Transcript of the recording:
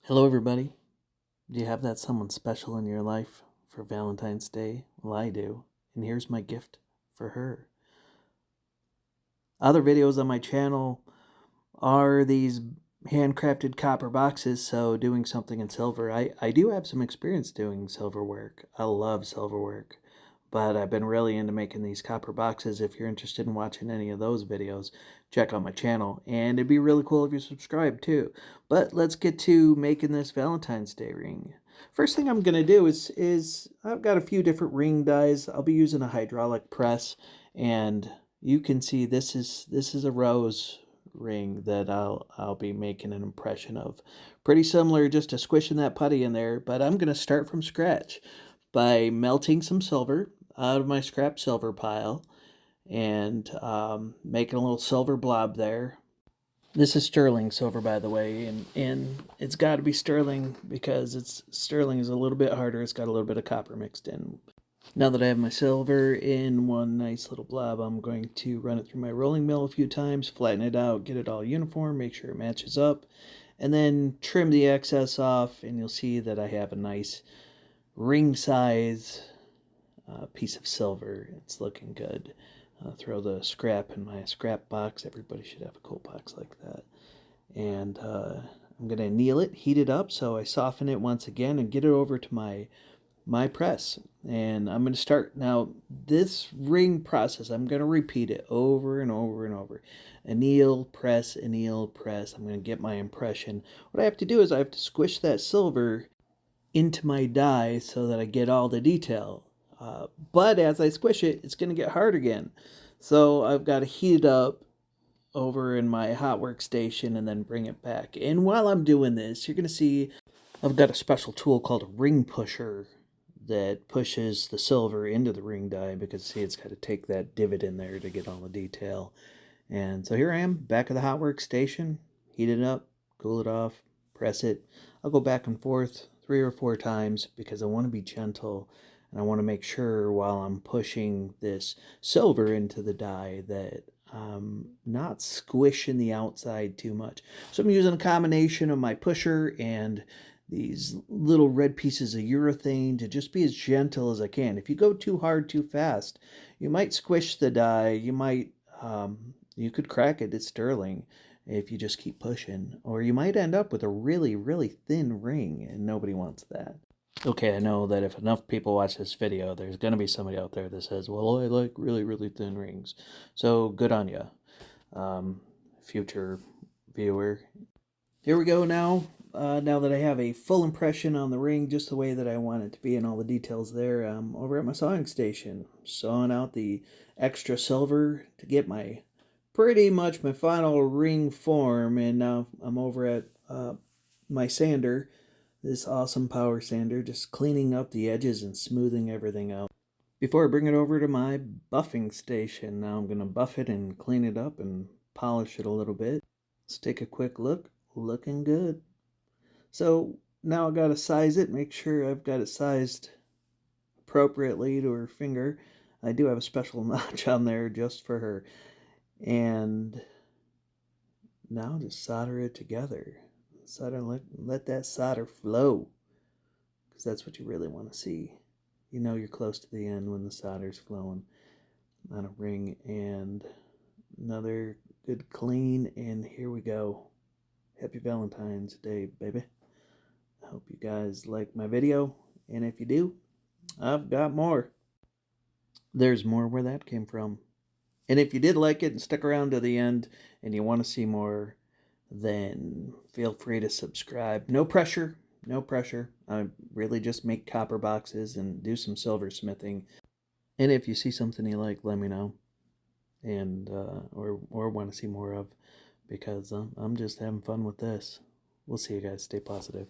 Hello, everybody. Do you have that someone special in your life for Valentine's Day? Well, I do. And here's my gift for her. Other videos on my channel are these handcrafted copper boxes, so doing something in silver. I do have some experience doing silver work. I love silver work. But I've been really into making these copper boxes. If you're interested in watching any of those videos, check out my channel. And it'd be really cool if you subscribe too. But let's get to making this Valentine's Day ring. First thing I'm going to do is I've got a few different ring dies. I'll be using a hydraulic press. And you can see this is a rose ring that I'll be making an impression of. Pretty similar just to squishing that putty in there. But I'm going to start from scratch by melting some silver out of my scrap silver pile and making a little silver blob there. This is sterling silver, by the way, and it's got to be sterling because sterling is a little bit harder. It's got a little bit of copper mixed in. Now that I have my silver in one nice little blob, I'm going to run it through my rolling mill a few times, flatten it out, get it all uniform, make sure it matches up, and then trim the excess off, and you'll see that I have a nice ring size piece of silver. It's looking good. Throw the scrap in my scrap box. Everybody should have a cool box like that. And I'm going to anneal it, heat it up, so I soften it once again and get it over to my press. And I'm going to start now this ring process. I'm going to repeat it over and over and over. Anneal, press, anneal, press. I'm going to get my impression. What I have to do is I have to squish that silver into my die so that I get all the detail. But as I squish it, it's going to get hard again. So I've got to heat it up over in my hot workstation and then bring it back. And while I'm doing this, you're going to see I've got a special tool called a ring pusher that pushes the silver into the ring die because, see, it's got to take that divot in there to get all the detail. And so here I am, back at the hot workstation, heat it up, cool it off, press it. I'll go back and forth 3 or 4 times because I want to be gentle and I want to make sure while I'm pushing this silver into the die that I'm not squishing the outside too much. So I'm using a combination of my pusher and these little red pieces of urethane to just be as gentle as I can. If you go too hard too fast, you might squish the die. You could crack it. It's sterling if you just keep pushing, or you might end up with a really, really thin ring, and nobody wants that. Okay, I know that if enough people watch this video, there's going to be somebody out there that says, well, I like really, really thin rings. So good on you, future viewer. Here we go now. Now that I have a full impression on the ring, just the way that I want it to be and all the details there, I'm over at my sawing station, sawing out the extra silver to get pretty much my final ring form. And now I'm over at my sander, this awesome power sander, just cleaning up the edges and smoothing everything out before I bring it over to my buffing station. Now I'm going to buff it and clean it up and polish it a little bit. Let's take a quick look. Looking good. So now I got to size it, make sure I've got it sized appropriately to her finger. I do have a special notch on there just for her. And now just solder it together. Let that solder flow, because that's what you really want to see. You know you're close to the end when the solder's flowing on a ring. And another good clean, and here we go. Happy Valentine's Day, baby. I hope you guys like my video, and if you do, I've got more. There's more where that came from. And if you did like it and stuck around to the end and you want to see more, then feel free to subscribe. No pressure, no pressure. I really just make copper boxes and do some silversmithing. And if you see something you like, let me know, and or want to see more of, because I'm just having fun with this. We'll see you guys. Stay positive.